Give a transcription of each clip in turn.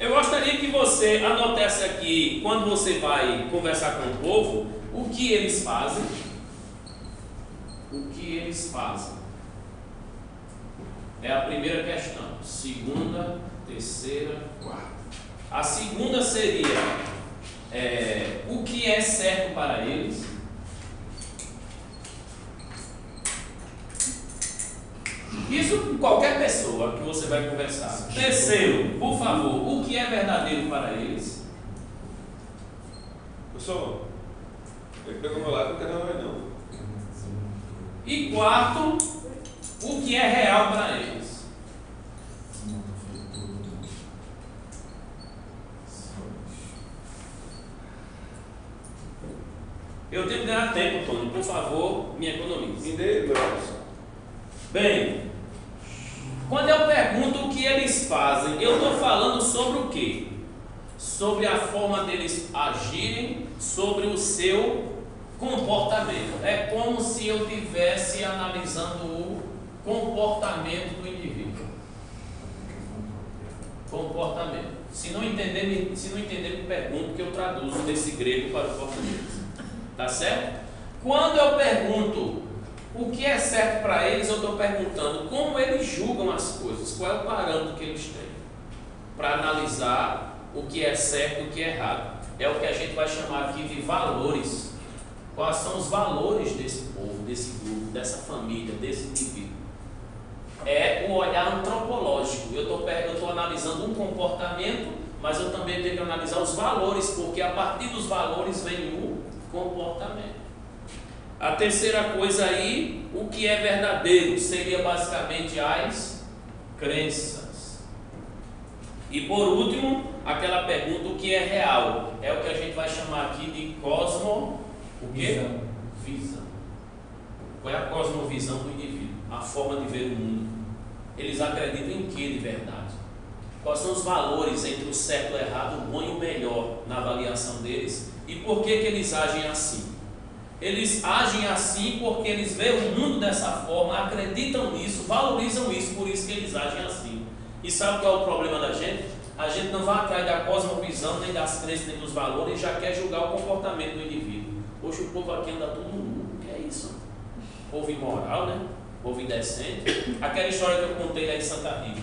Eu gostaria que você anotasse aqui, quando você vai conversar com o povo, o que eles fazem. O que eles fazem. É a primeira questão. Segunda, terceira, quarta. A segunda seria o que é certo para eles. Isso com qualquer pessoa que você vai conversar. Terceiro, por favor, o que é verdadeiro para eles? Pessoal, ele pegou meu lado, não quer não. E quarto, o que é real para eles? Eu tenho que ganhar tempo, Tony. Por favor, me economize. Bem, quando eu pergunto o que eles fazem, eu estou falando sobre o quê? Sobre a forma deles agirem, sobre o seu comportamento. É como se eu estivesse analisando o comportamento do indivíduo. Comportamento. Se não entender, me pergunto, que eu traduzo desse grego para o português. Tá certo? Quando eu pergunto o que é certo para eles, eu estou perguntando como eles julgam as coisas, qual é o parâmetro que eles têm para analisar o que é certo e o que é errado. É o que a gente vai chamar aqui de valores. Quais são os valores desse povo, desse grupo, dessa família, desse indivíduo? É o olhar antropológico. Eu estou analisando um comportamento, mas eu também tenho que analisar os valores, porque a partir dos valores vem o comportamento. A terceira coisa aí, o que é verdadeiro, seria basicamente as crenças. E por último, aquela pergunta, o que é real? É o que a gente vai chamar aqui de cosmovisão. Qual é a cosmovisão do indivíduo? A forma de ver o mundo. Eles acreditam em que de verdade? Quais são os valores entre o certo e o errado, o bom e o melhor na avaliação deles? E por que eles agem assim? Eles agem assim porque eles veem o mundo dessa forma, acreditam nisso, valorizam isso, por isso que eles agem assim. E sabe qual é o problema da gente? A gente não vai atrás da cosmovisão, nem das crenças, nem dos valores, e já quer julgar o comportamento do indivíduo. Hoje o povo aqui anda tudo nu, o que é isso? Povo imoral, né? Povo indecente. Aquela história que eu contei lá em Santa Rita.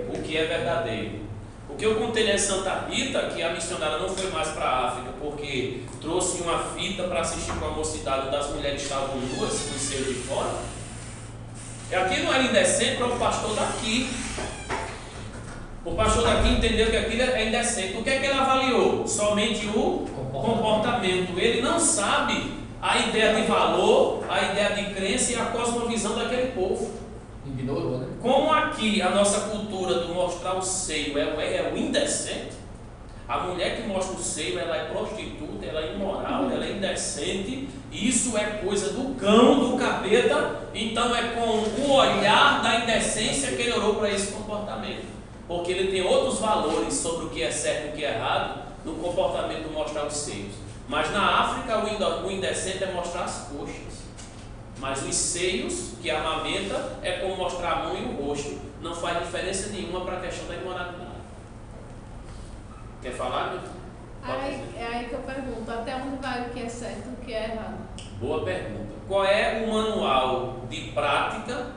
O que é verdadeiro. O que eu contei lá em Santa Rita, que a missionária não foi mais para a África, porque trouxe uma fita para assistir com a mocidade das mulheres que estavam nuas, no seio de fora. E aqui não era indecente para o pastor daqui. O pastor daqui entendeu que aquilo é indecente. O que é que ele avaliou? Somente o comportamento. Ele não sabe a ideia de valor, a ideia de crença e a cosmovisão daquele povo. Ignorou, né? Como aqui a nossa cultura do mostrar o seio é o indecente, a mulher que mostra o seio, ela é prostituta, ela é imoral, ela é indecente, isso é coisa do cão, do capeta. Então é com o olhar da indecência que ele olhou para esse comportamento, porque ele tem outros valores sobre o que é certo e o que é errado no comportamento do mostrar os seios. Mas na África o indecente é mostrar as coxas. Mas os seios, que amamenta, é como mostrar a mão e o rosto. Não faz diferença nenhuma para a questão da imoralidade. Quer falar, meu? É aí que eu pergunto, até onde vai o que é certo e o que é errado? Boa pergunta. Qual é o manual de prática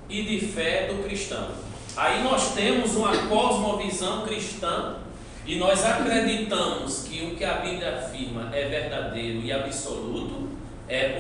e de fé do cristão? Aí nós temos uma cosmovisão cristã e nós acreditamos que o que a Bíblia afirma é verdadeiro e absoluto,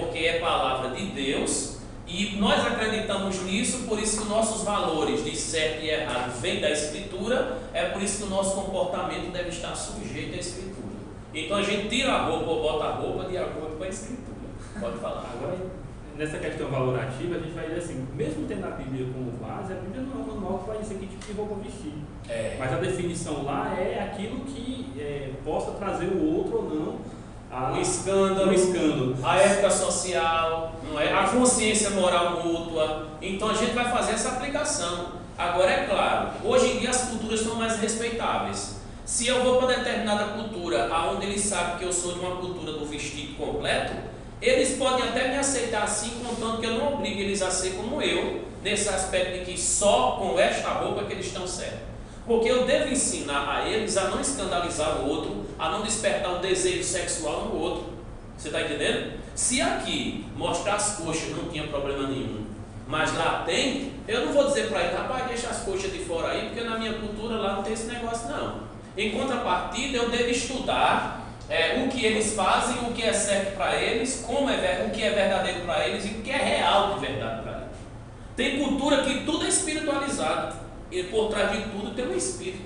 porque é palavra de Deus, e nós acreditamos nisso, por isso que os nossos valores de certo e errado vêm da Escritura, é por isso que o nosso comportamento deve estar sujeito à Escritura. Então a gente tira a roupa ou bota a roupa de acordo com a Escritura. Pode falar. Agora, nessa questão valorativa, a gente vai dizer assim, mesmo tendo a Bíblia como base, a Bíblia não é um manual que vai dizer que tipo de roupa vestir. Mas a definição lá é aquilo que possa trazer o outro ou não. O escândalo, a ética social, não é? A consciência moral mútua. Então a gente vai fazer essa aplicação. Agora é claro, hoje em dia as culturas são mais respeitáveis. Se eu vou para determinada cultura, onde eles sabem que eu sou de uma cultura do vestido completo, eles podem até me aceitar assim, contanto que eu não obrigue eles a ser como eu, nesse aspecto de que só com esta roupa que eles estão certos. Porque eu devo ensinar a eles a não escandalizar o outro, a não despertar o desejo sexual no outro. Você está entendendo? Se aqui mostrar as coxas não tinha problema nenhum, mas lá tem, eu não vou dizer para ele, rapaz, deixa as coxas de fora aí, porque na minha cultura lá não tem esse negócio não. Em contrapartida, eu devo estudar o que eles fazem, o que é certo para eles, o que é verdadeiro para eles e o que é real de verdade para eles. Tem cultura que tudo é espiritualizado. E por trás de tudo tem um espírito.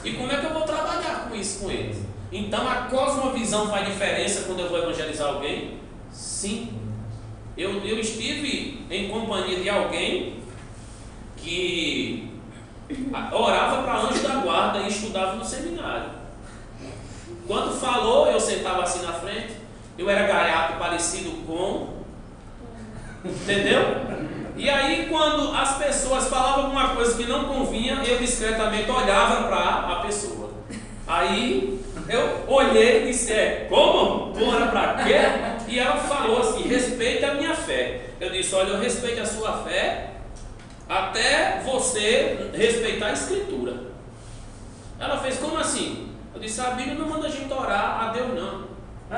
E como é que eu vou trabalhar com isso com eles? Então a cosmovisão faz diferença quando eu vou evangelizar alguém? Sim. Eu estive em companhia de alguém que orava para anjo da guarda e estudava no seminário. Quando falou, eu sentava assim na frente, eu era gaiato parecido com, entendeu? E aí quando as pessoas falavam alguma coisa que não convinha, eu discretamente olhava para a pessoa. Aí eu olhei e disse, como? Tu ora para quê? E ela falou assim, respeita a minha fé. Eu disse, olha, eu respeito a sua fé até você respeitar a escritura. Ela fez, como assim? Eu disse, a Bíblia não manda a gente orar a Deus não,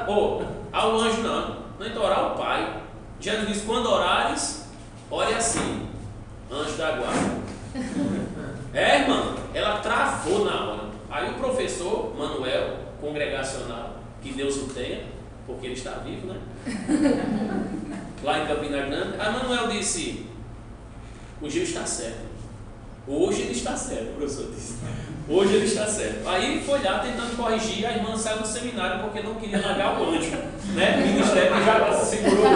ou ao anjo não, nem orar ao Pai. Jesus disse, quando orares, ore assim, anjo da guarda. Irmã, ela travou na hora. Aí o professor Manuel, congregacional, que Deus o tenha, porque ele está vivo, né? Lá em Campina Grande, a Manuel disse, o Gil está certo. Hoje ele está certo, o professor disse. Hoje ele está certo. Aí foi lá tentando corrigir, a irmã saiu do seminário porque não queria largar o anjo, né? O ministério já segurou.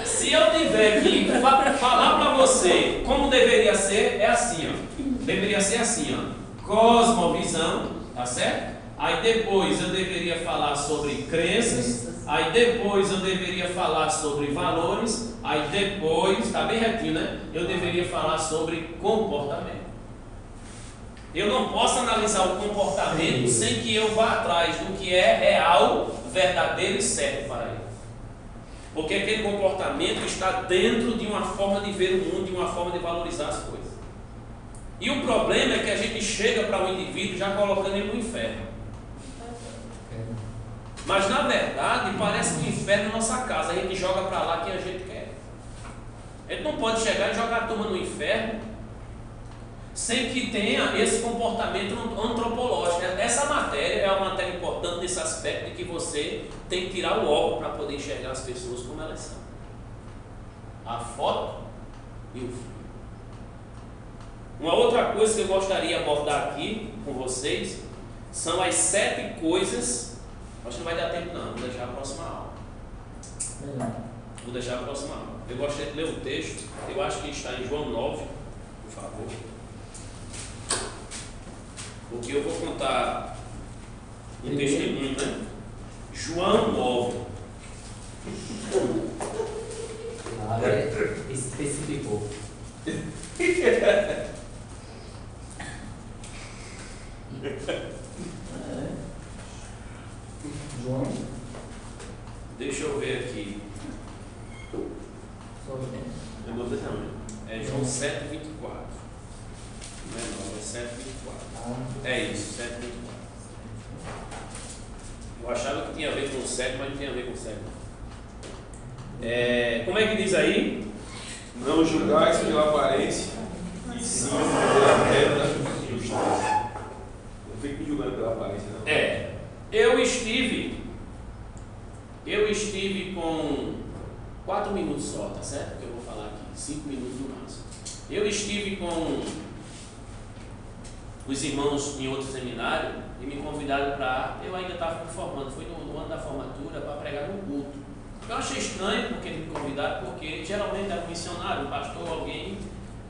Se eu tiver que falar para você como deveria ser, é assim, ó. Deveria ser assim, ó. Cosmovisão, tá certo? Aí depois eu deveria falar sobre crenças, aí depois eu deveria falar sobre valores, aí depois, está bem retinho, né? Eu deveria falar sobre comportamento. Eu não posso analisar o comportamento sem que eu vá atrás do que é real, verdadeiro e certo para ele. Porque aquele comportamento está dentro de uma forma de ver o mundo, de uma forma de valorizar as coisas. E o problema é que a gente chega para um indivíduo já colocando ele no inferno. Mas na verdade parece que o inferno é nossa casa, a gente joga para lá quem a gente quer. A gente não pode chegar e jogar a turma no inferno sem que tenha esse comportamento antropológico. Essa matéria é uma matéria importante nesse aspecto de que você tem que tirar o óculos para poder enxergar as pessoas como elas são. A foto e o filme. Uma outra coisa que eu gostaria de abordar aqui com vocês são as 7 coisas. Acho que não vai dar tempo não, vou deixar a próxima aula. Vou deixar a próxima aula. Eu gostaria de ler um texto, eu acho que está em João 9, por favor. Porque eu vou contar um testemunho, né? João 9. Especificou. João. Deixa eu ver aqui. Eu vou deixar mesmo. É João 7,24. Não é 9, é 7,24. É isso, 7,24. Eu achava que tinha a ver com o 7, mas não tinha a ver com o 7. Como é que diz aí? Não julgais pela aparência, e sim pela reta da justiça. Não fique me julgando pela aparência, não. Eu estive com 4 minutos só, tá certo? Que eu vou falar aqui, 5 minutos no máximo. Eu estive com os irmãos em outro seminário e me convidaram para. Eu ainda estava me formando, foi no ano da formatura para pregar no culto. Eu achei estranho porque me convidaram, porque geralmente era um missionário, um pastor, alguém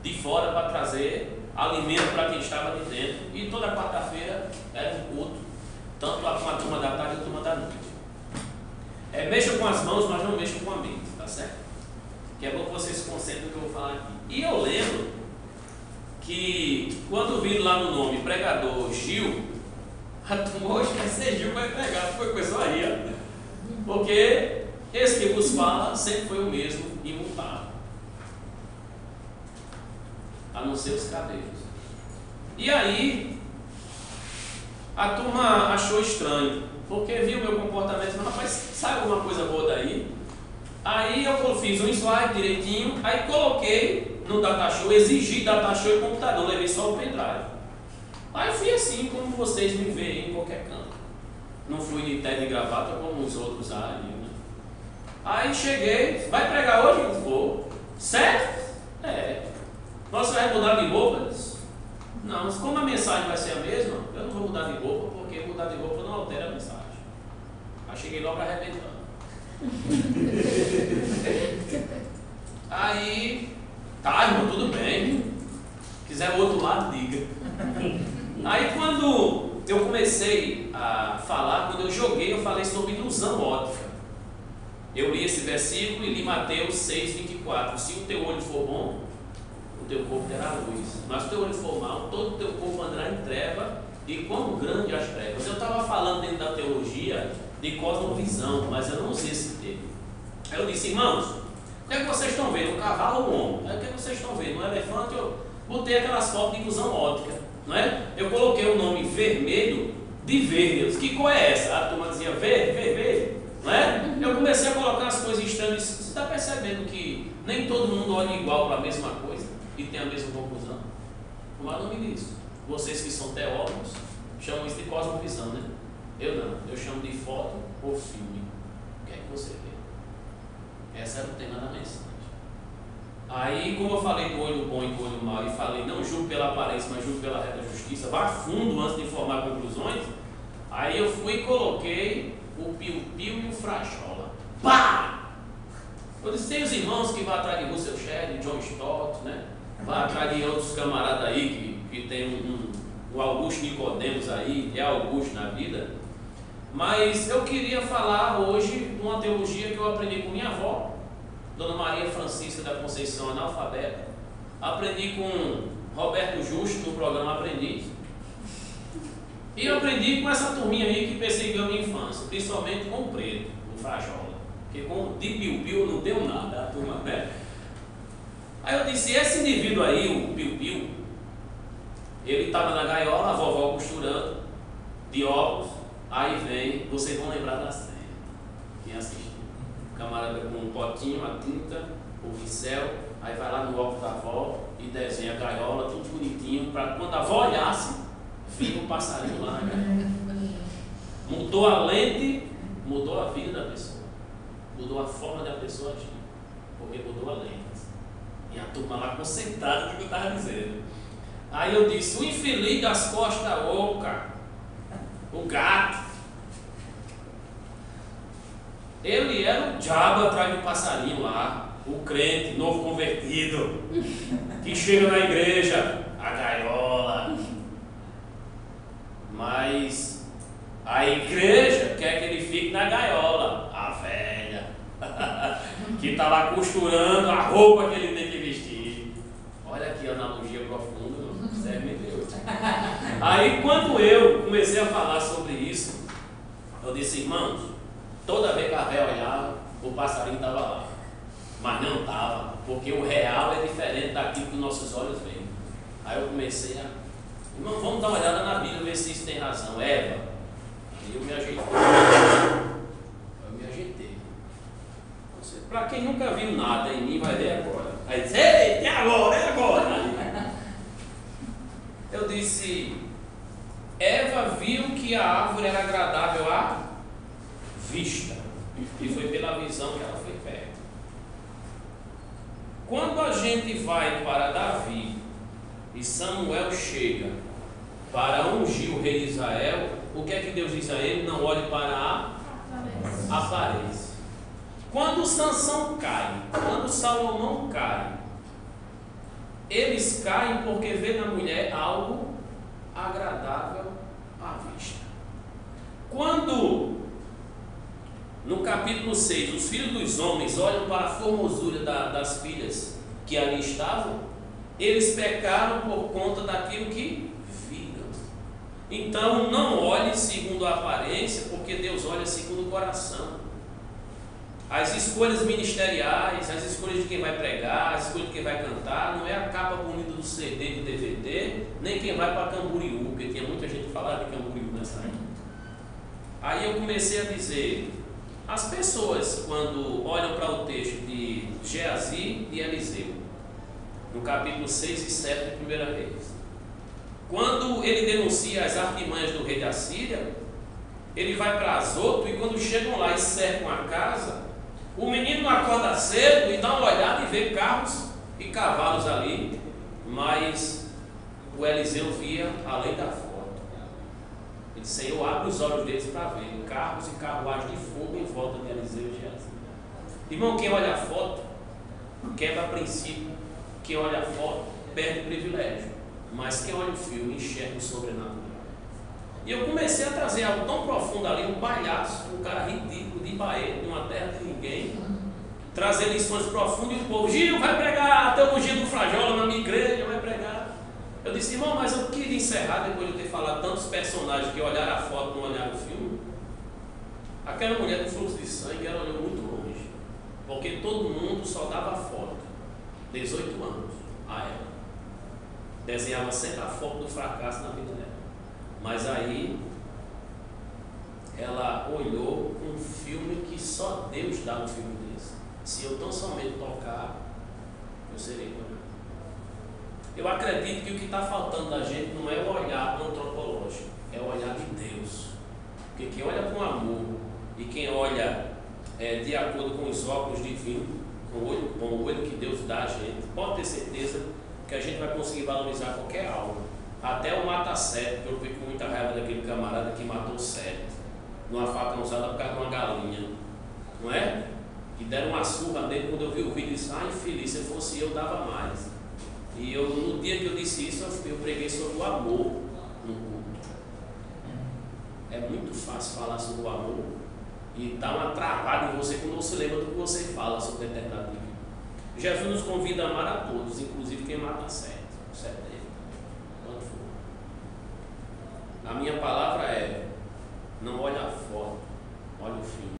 de fora para trazer alimento para quem estava ali dentro. E toda quarta-feira era um culto, tanto com a turma da tarde e a turma da noite. Mexam com as mãos, mas não mexam com a mente, tá certo? Que é bom que vocês se concentrem no que eu vou falar aqui. E eu lembro que quando viram lá no nome pregador Gil, a turma hoje vai ser Gil vai pregar, foi começou a rir, porque esse que vos fala sempre foi o mesmo, imutável. a não ser os cabelos. E aí, a turma achou estranho, porque viu o meu comportamento, mas rapaz, sai alguma coisa boa daí? Aí eu fiz um slide direitinho, aí coloquei no datashow, exigi datashow e computador, levei só o pendrive. Aí fui assim, como vocês me veem em qualquer canto. Não fui de terno e gravata como os outros ali, né? Aí cheguei, vai pregar hoje? Eu vou. Sério? É. Nossa, vai mudar de roupa? Não, mas como a mensagem vai ser a mesma, eu não vou mudar de roupa, porque mudar de roupa não altera a mensagem. Aí cheguei logo arrebentando. Aí, tá, irmão, tudo bem. Quiser o outro lado, diga. Aí quando eu comecei a falar, quando eu joguei, eu falei sobre ilusão óptica. Eu li esse versículo e li Mateus 6:24. Se o teu olho for bom, o teu corpo terá luz. Mas se o teu olho for mau, todo o teu corpo andará em treva, e quão grande as trevas. Eu estava falando dentro da teologia de cosmovisão, mas eu não usei esse termo. Aí eu disse, irmãos, o que é que vocês estão vendo? Um cavalo ou um homem? Aí o que é que vocês estão vendo? Um elefante? Eu botei aquelas fotos de ilusão óptica, não é? Eu coloquei o nome vermelho de verde. Eu disse, que cor é essa? A turma dizia verde, vermelho, não é? Eu comecei a colocar as coisas estranhas. Você está percebendo que nem todo mundo olha igual para a mesma coisa e tem a mesma conclusão? Como é o nome disso? Vocês que são teólogos chamam isso de cosmovisão, né? Eu não, eu chamo de foto ou filme. O que é que você vê? Esse era o tema da mensagem. Aí, como eu falei do olho bom e do olho mau, e falei, não julgo pela aparência, mas julgo pela reta justiça, vá fundo antes de formar conclusões, aí eu fui e coloquei o piu-piu e o frajola. Pá! Eu disse, tem os irmãos que vão atrás de Russell Shedd, John Stott, né? Vai atrás de outros camaradas aí que tem o Augusto Nicodemos aí, é Augusto na vida. Mas eu queria falar hoje de uma teologia que eu aprendi com minha avó, Dona Maria Francisca da Conceição, analfabeta. Aprendi com Roberto Justo no programa Aprendiz. E aprendi com essa turminha aí que perseguiu a minha infância, principalmente com o preto, o frajola. Porque com de piu-piu não deu nada, a turma, né? Aí eu disse, esse indivíduo aí, o piu-piu, ele estava na gaiola, a vovó costurando, de óculos, aí vem, vocês vão lembrar da cena, quem assistiu. O camarada com um potinho, a tinta, o pincel, aí vai lá no óculos da avó e desenha a gaiola, tudo bonitinho, para quando a avó olhasse, vinha um passarinho lá na gaiola. Mudou a lente, mudou a vida da pessoa, mudou a forma da pessoa agir, porque mudou a lente. E a turma lá concentrada no que eu estava dizendo. Aí eu disse, o infeliz das costas ocas, o gato, ele era o diabo atrás do passarinho lá, o crente, novo convertido, que chega na igreja, a gaiola. Mas a igreja quer que ele fique na gaiola, a velha, que está lá costurando a roupa que ele tem que vestir. Olha aqui a analogia profunda, serve de Deus. Aí quando eu comecei a falar sobre isso, eu disse, irmãos, toda vez que a véia olhava, o passarinho estava lá. Mas não estava, porque o real é diferente daquilo que nossos olhos veem. Aí eu comecei a, irmão, vamos dar uma olhada na Bíblia, ver se isso tem razão. Eva, aí eu me ajeitei. Para quem nunca viu nada em mim, vai ver agora. Aí diz, ei, é agora, é agora. Eu disse, Eva viu que a árvore era agradável à vista. E foi pela visão que ela foi perto. Quando a gente vai para Davi e Samuel chega para ungir o rei de Israel, o que é que Deus diz a ele? Não olhe para a aparência. Quando Sansão cai, quando Salomão cai, eles caem porque vê na mulher algo agradável à vista. Quando, no capítulo 6, os filhos dos homens olham para a formosura das filhas que ali estavam, eles pecaram por conta daquilo que viram. Então, não olhe segundo a aparência, porque Deus olha segundo o coração. As escolhas ministeriais, as escolhas de quem vai pregar, as escolhas de quem vai cantar, não é a capa bonita do CD, do DVD, nem quem vai para Camboriú, porque tinha muita gente que falava de Camboriú nessa época. Aí eu comecei a dizer, as pessoas quando olham para o texto de Geazi e Eliseu, no capítulo 6 e 7 de 1 Reis, quando ele denuncia as artimanhas do rei da Síria, ele vai para Azoto e quando chegam lá e cercam a casa, o menino acorda cedo e dá uma olhada e vê carros e cavalos ali, mas o Eliseu via além da foto. Ele disse, Senhor, abre os olhos deles para ver carros e carruagens de fogo em volta de Eliseu e Geazi. Irmão, quem olha a foto quebra princípio, quem olha a foto perde privilégio, mas quem olha o filme enxerga o sobrenatural. E eu comecei a trazer algo tão profundo ali, um palhaço, um cara ridículo de Bahia, de uma terra de ninguém, trazer lições profundas e o povo, Gil, vai pregar a teologia do flajola na minha igreja, vai pregar. Eu disse, irmão, mas eu queria encerrar depois de ter falado tantos personagens que olharam a foto e não olharam o filme. Aquela mulher do fluxo de sangue, ela olhou muito longe, porque todo mundo só dava foto, 18 anos a ela, desenhava sempre a foto do fracasso na vida dela. Mas aí ela olhou um filme que só Deus dá um filme desse. Se eu tão somente tocar, eu serei curado. Eu acredito que o que está faltando da gente não é o olhar antropológico, é o olhar de Deus. Porque quem olha com amor e quem olha de acordo com os óculos divinos, com o olho que Deus dá a gente, pode ter certeza que a gente vai conseguir valorizar qualquer alma. Até o mata-sete, que eu fiquei com muita raiva daquele camarada que matou 7 numa faca usada por causa de uma galinha, não é? Que deram uma surra nele. Quando eu vi o vídeo, eu disse, infeliz, se fosse eu dava mais. E eu, no dia que eu disse isso, eu preguei sobre o amor no culto. É muito fácil falar sobre o amor e dar uma travada em você quando você lembra do que você fala sobre determinado nível. Jesus nos convida a amar a todos, inclusive quem mata 7. A minha palavra